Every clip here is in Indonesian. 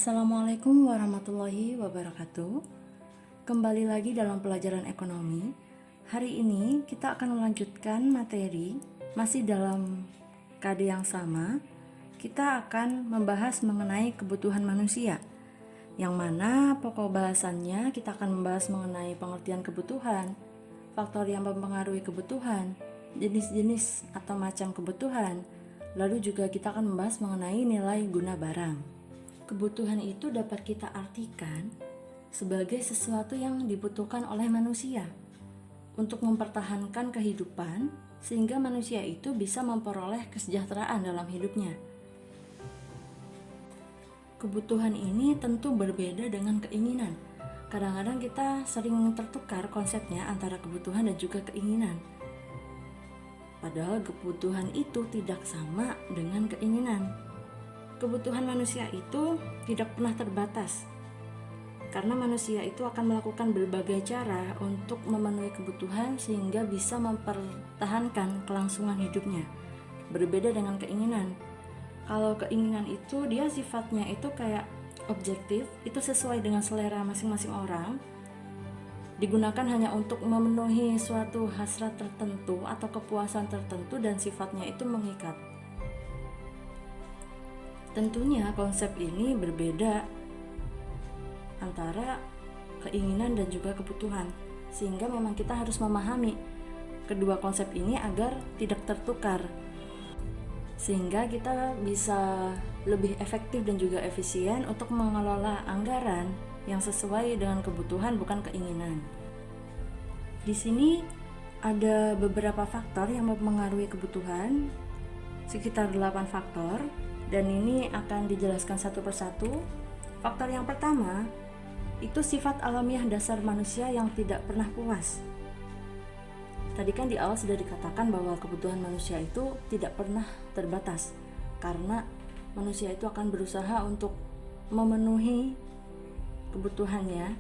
Assalamualaikum warahmatullahi wabarakatuh. Kembali lagi dalam pelajaran ekonomi. Hari ini kita akan melanjutkan materi masih dalam KD yang sama. Kita akan membahas mengenai kebutuhan manusia, yang mana pokok bahasannya kita akan membahas mengenai pengertian kebutuhan, faktor yang mempengaruhi kebutuhan, jenis-jenis atau macam kebutuhan. Lalu juga kita akan membahas mengenai nilai guna barang. Kebutuhan itu dapat kita artikan sebagai sesuatu yang dibutuhkan oleh manusia untuk mempertahankan kehidupan, sehingga manusia itu bisa memperoleh kesejahteraan dalam hidupnya. Kebutuhan ini tentu berbeda dengan keinginan. Kadang-kadang kita sering tertukar konsepnya antara kebutuhan dan juga keinginan. Padahal kebutuhan itu tidak sama dengan keinginan. Kebutuhan manusia itu tidak pernah terbatas, karena manusia itu akan melakukan berbagai cara untuk memenuhi kebutuhan sehingga bisa mempertahankan kelangsungan hidupnya. Berbeda dengan keinginan. Kalau keinginan itu dia sifatnya itu kayak objektif, itu sesuai dengan selera masing-masing orang, digunakan hanya untuk memenuhi suatu hasrat tertentu atau kepuasan tertentu dan sifatnya itu mengikat. Tentunya konsep ini berbeda antara keinginan dan juga kebutuhan, sehingga memang kita harus memahami kedua konsep ini agar tidak tertukar, sehingga kita bisa lebih efektif dan juga efisien untuk mengelola anggaran yang sesuai dengan kebutuhan bukan keinginan. Di sini ada beberapa faktor yang mempengaruhi kebutuhan, sekitar 8 faktor. Dan ini akan dijelaskan satu persatu. Faktor yang pertama, itu sifat alamiah dasar manusia yang tidak pernah puas. Tadi kan di awal sudah dikatakan bahwa kebutuhan manusia itu tidak pernah terbatas, karena manusia itu akan berusaha untuk memenuhi kebutuhannya.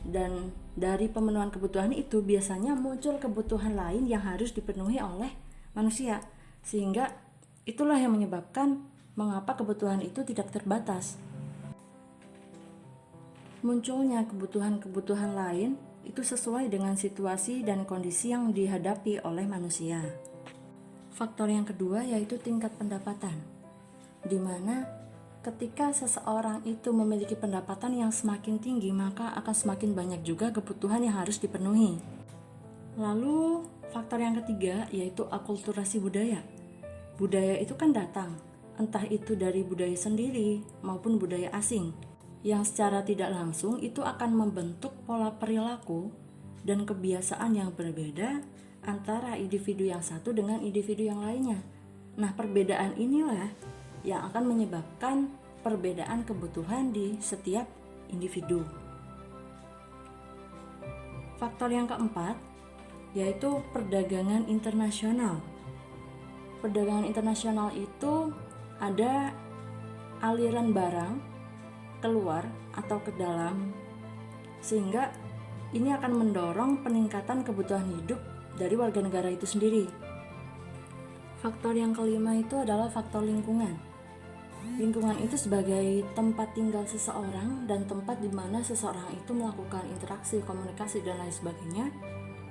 Dan dari pemenuhan kebutuhan itu biasanya muncul kebutuhan lain yang harus dipenuhi oleh manusia, sehingga itulah yang menyebabkan mengapa kebutuhan itu tidak terbatas. Munculnya kebutuhan-kebutuhan lain itu sesuai dengan situasi dan kondisi yang dihadapi oleh manusia. Faktor yang kedua yaitu tingkat pendapatan, di mana ketika seseorang itu memiliki pendapatan yang semakin tinggi, maka akan semakin banyak juga kebutuhan yang harus dipenuhi. Lalu faktor yang ketiga yaitu akulturasi budaya. Budaya itu kan datang, entah itu dari budaya sendiri maupun budaya asing, yang secara tidak langsung itu akan membentuk pola perilaku dan kebiasaan yang berbeda antara individu yang satu dengan individu yang lainnya. Nah, perbedaan inilah yang akan menyebabkan perbedaan kebutuhan di setiap individu. Faktor yang keempat yaitu perdagangan internasional. Perdagangan internasional itu ada aliran barang keluar atau ke dalam, sehingga ini akan mendorong peningkatan kebutuhan hidup dari warga negara itu sendiri. Faktor yang kelima itu adalah faktor lingkungan. Lingkungan itu sebagai tempat tinggal seseorang dan tempat di mana seseorang itu melakukan interaksi, komunikasi, dan lain sebagainya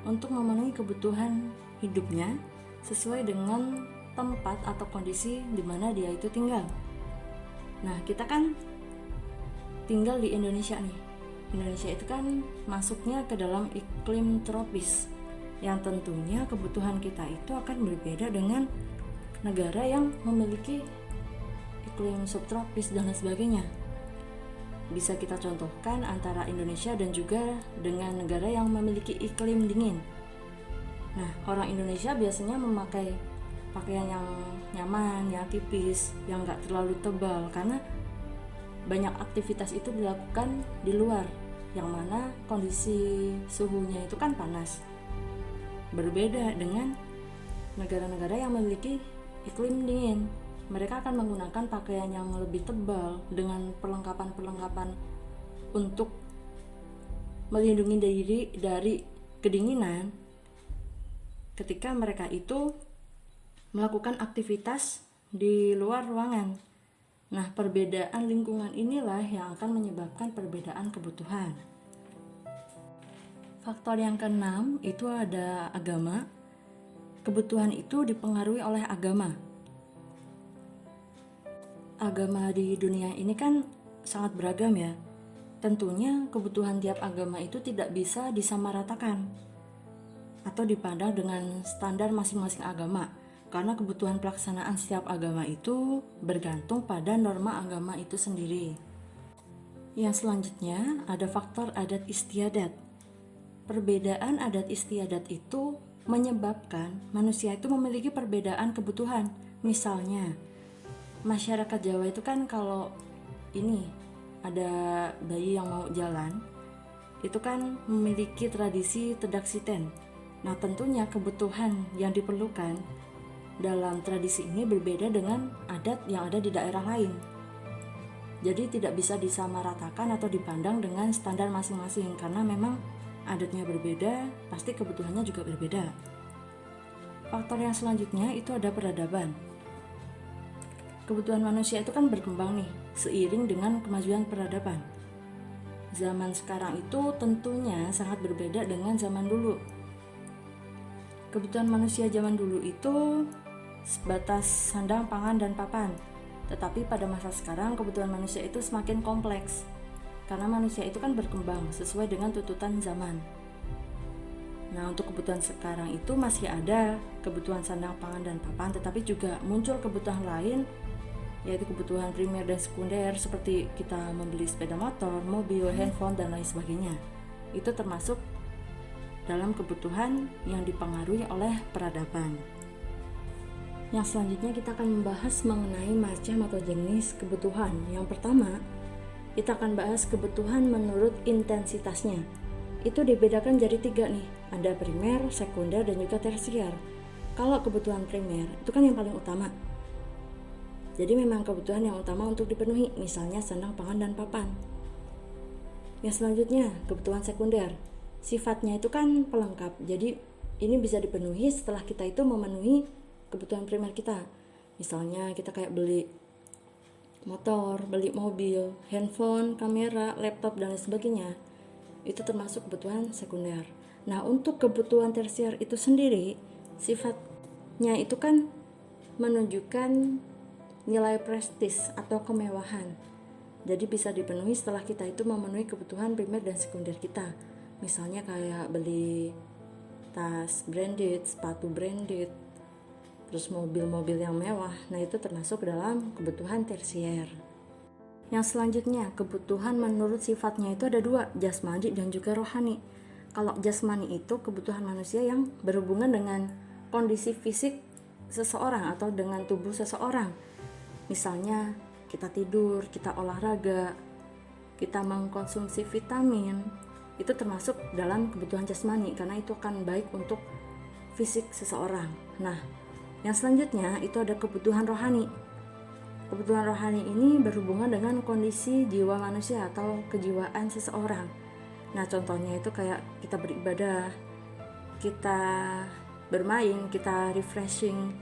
untuk memenuhi kebutuhan hidupnya sesuai dengan tempat atau kondisi di mana dia itu tinggal. Nah, kita kan tinggal di Indonesia nih. Indonesia itu kan masuknya ke dalam iklim tropis, yang tentunya kebutuhan kita itu akan berbeda dengan negara yang memiliki iklim subtropis dan lain sebagainya. Bisa kita contohkan antara Indonesia dan juga dengan negara yang memiliki iklim dingin. Nah, orang Indonesia biasanya memakai pakaian yang nyaman, yang tipis, yang gak terlalu tebal, karena banyak aktivitas itu dilakukan di luar, yang mana kondisi suhunya itu kan panas. Berbeda dengan negara-negara yang memiliki iklim dingin, mereka akan menggunakan pakaian yang lebih tebal dengan perlengkapan-perlengkapan untuk melindungi diri dari kedinginan ketika mereka itu melakukan aktivitas di luar ruangan. Nah, perbedaan lingkungan inilah yang akan menyebabkan perbedaan kebutuhan. Faktor yang keenam itu ada agama. Kebutuhan itu dipengaruhi oleh agama. Agama di dunia ini kan sangat beragam ya. Tentunya kebutuhan tiap agama itu tidak bisa disamaratakan atau dipandang dengan standar masing-masing agama, karena kebutuhan pelaksanaan setiap agama itu bergantung pada norma agama itu sendiri. Yang selanjutnya ada faktor adat istiadat. Perbedaan adat istiadat itu menyebabkan manusia itu memiliki perbedaan kebutuhan. Misalnya, masyarakat Jawa itu kan kalau ini ada bayi yang mau jalan, itu kan memiliki tradisi tedak siten. Nah, tentunya kebutuhan yang diperlukan dalam tradisi ini berbeda dengan adat yang ada di daerah lain. Jadi tidak bisa disamaratakan atau dipandang dengan standar masing-masing, karena memang adatnya berbeda, pasti kebutuhannya juga berbeda. Faktor yang selanjutnya itu ada peradaban. Kebutuhan manusia itu kan berkembang nih seiring dengan kemajuan peradaban. Zaman sekarang itu tentunya sangat berbeda dengan zaman dulu. Kebutuhan manusia zaman dulu itu sebatas sandang, pangan, dan papan. Tetapi pada masa sekarang kebutuhan manusia itu semakin kompleks, karena manusia itu kan berkembang sesuai dengan tuntutan zaman. Nah, untuk kebutuhan sekarang itu masih ada kebutuhan sandang, pangan, dan papan, tetapi juga muncul kebutuhan lain, yaitu kebutuhan primer dan sekunder, seperti kita membeli sepeda motor, mobil, handphone, dan lain sebagainya. Itu termasuk dalam kebutuhan yang dipengaruhi oleh peradaban. Yang selanjutnya kita akan membahas mengenai macam atau jenis kebutuhan. Yang pertama, kita akan bahas kebutuhan menurut intensitasnya. Itu dibedakan jadi 3 nih, ada primer, sekunder, dan juga tersier. Kalau kebutuhan primer itu kan yang paling utama, jadi memang kebutuhan yang utama untuk dipenuhi, misalnya sandang, pangan, dan papan. Yang selanjutnya kebutuhan sekunder, sifatnya itu kan pelengkap, jadi ini bisa dipenuhi setelah kita itu memenuhi kebutuhan primer kita. Misalnya kita kayak beli motor, beli mobil, handphone, kamera, laptop, dan lain sebagainya. Itu termasuk kebutuhan sekunder. Nah, untuk kebutuhan tersier itu sendiri, sifatnya itu kan menunjukkan nilai prestis atau kemewahan. Jadi bisa dipenuhi setelah kita itu memenuhi kebutuhan primer dan sekunder kita. Misalnya kayak beli tas branded, sepatu branded, terus mobil-mobil yang mewah. Nah, itu termasuk dalam kebutuhan tersier. Yang selanjutnya, kebutuhan menurut sifatnya itu ada 2, jasmani dan juga rohani. Kalau jasmani itu kebutuhan manusia yang berhubungan dengan kondisi fisik seseorang atau dengan tubuh seseorang. Misalnya kita tidur, kita olahraga, kita mengkonsumsi vitamin, itu termasuk dalam kebutuhan jasmani karena itu akan baik untuk fisik seseorang. Nah, yang selanjutnya itu ada kebutuhan rohani. Kebutuhan rohani ini berhubungan dengan kondisi jiwa manusia atau kejiwaan seseorang. Nah, contohnya itu kayak kita beribadah, kita bermain, kita refreshing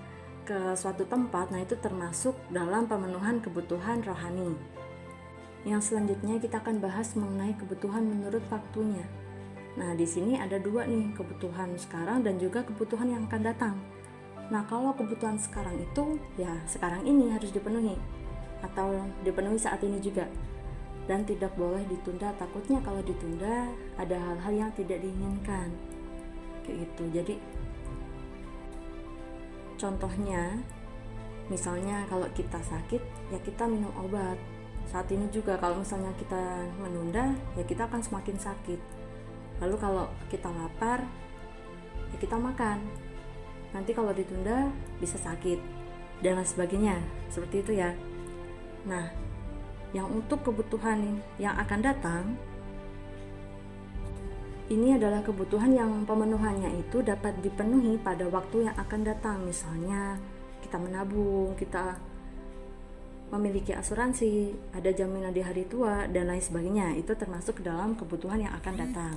ke suatu tempat. Nah, itu termasuk dalam pemenuhan kebutuhan rohani. Yang selanjutnya kita akan bahas mengenai kebutuhan menurut waktunya. Nah, di sini ada 2 nih, kebutuhan sekarang dan juga kebutuhan yang akan datang. Nah, kalau kebutuhan sekarang itu ya sekarang ini harus dipenuhi atau dipenuhi saat ini juga, dan tidak boleh ditunda. Takutnya kalau ditunda ada hal-hal yang tidak diinginkan kayak gitu. Jadi contohnya misalnya kalau kita sakit ya kita minum obat saat ini juga. Kalau misalnya kita menunda ya kita akan semakin sakit. Lalu kalau kita lapar ya kita makan, nanti kalau ditunda bisa sakit dan lain sebagainya, seperti itu ya. Nah, yang untuk kebutuhan yang akan datang ini adalah kebutuhan yang pemenuhannya itu dapat dipenuhi pada waktu yang akan datang. Misalnya kita menabung, kita memiliki asuransi, ada jaminan di hari tua, dan lain sebagainya. Itu termasuk dalam kebutuhan yang akan datang.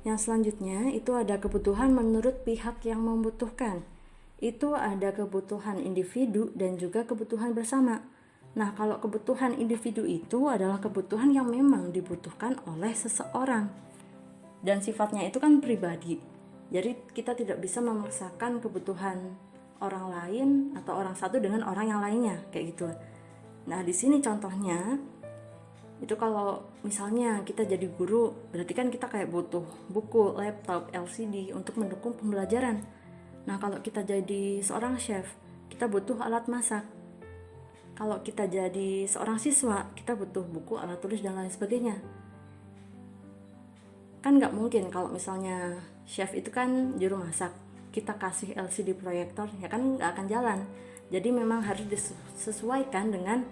Yang selanjutnya itu ada kebutuhan menurut pihak yang membutuhkan. Itu ada kebutuhan individu dan juga kebutuhan bersama. Nah, kalau kebutuhan individu itu adalah kebutuhan yang memang dibutuhkan oleh seseorang dan sifatnya itu kan pribadi. Jadi kita tidak bisa memaksakan kebutuhan orang lain atau orang satu dengan orang yang lainnya, kayak gitu. Nah, di sini contohnya itu kalau misalnya kita jadi guru, berarti kan kita kayak butuh buku, laptop, LCD untuk mendukung pembelajaran. Nah, kalau kita jadi seorang chef, kita butuh alat masak. Kalau kita jadi seorang siswa, kita butuh buku, alat tulis, dan lain sebagainya. Kan nggak mungkin kalau misalnya chef itu kan juru masak, kita kasih LCD proyektor, ya kan nggak akan jalan. Jadi memang harus disesuaikan dengan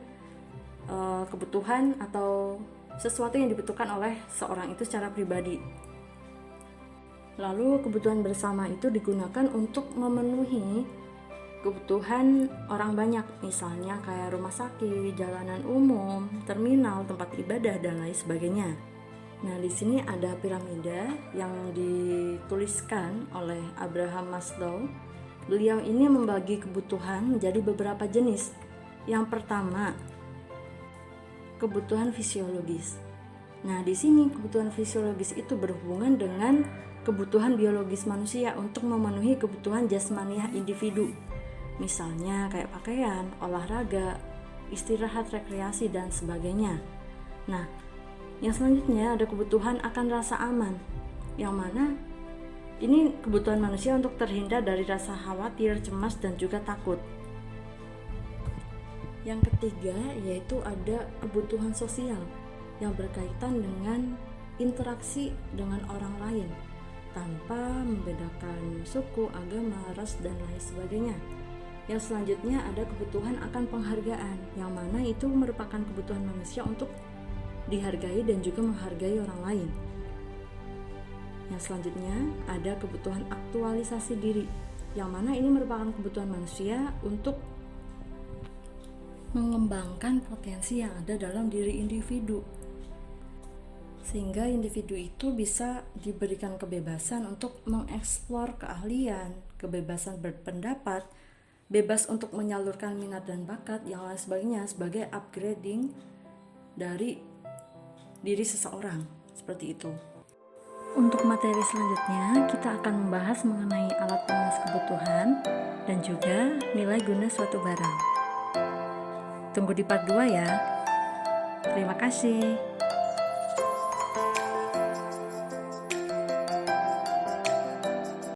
kebutuhan atau sesuatu yang dibutuhkan oleh seorang itu secara pribadi. Lalu kebutuhan bersama itu digunakan untuk memenuhi kebutuhan orang banyak, misalnya kayak rumah sakit, jalanan umum, terminal, tempat ibadah, dan lain sebagainya. Nah, di sini ada piramida yang dituliskan oleh Abraham Maslow. Beliau ini membagi kebutuhan menjadi beberapa jenis. Yang pertama, kebutuhan fisiologis. Nah, di sini kebutuhan fisiologis itu berhubungan dengan kebutuhan biologis manusia untuk memenuhi kebutuhan jasmaniah individu. Misalnya kayak pakaian, olahraga, istirahat, rekreasi, dan sebagainya. Nah, yang selanjutnya ada kebutuhan akan rasa aman, yang mana ini kebutuhan manusia untuk terhindar dari rasa khawatir, cemas, dan juga takut. Yang ketiga yaitu ada kebutuhan sosial yang berkaitan dengan interaksi dengan orang lain tanpa membedakan suku, agama, ras, dan lain sebagainya. Yang selanjutnya ada kebutuhan akan penghargaan, yang mana itu merupakan kebutuhan manusia untuk dihargai dan juga menghargai orang lain. Yang selanjutnya ada kebutuhan aktualisasi diri, yang mana ini merupakan kebutuhan manusia untuk mengembangkan potensi yang ada dalam diri individu, sehingga individu itu bisa diberikan kebebasan untuk mengeksplor keahlian, kebebasan berpendapat, bebas untuk menyalurkan minat dan bakat, yang lain sebagainya, sebagai upgrading dari diri seseorang, seperti itu. Untuk materi selanjutnya, kita akan membahas mengenai alat pemenuh kebutuhan dan juga nilai guna suatu barang. Tunggu di part 2 ya. Terima kasih.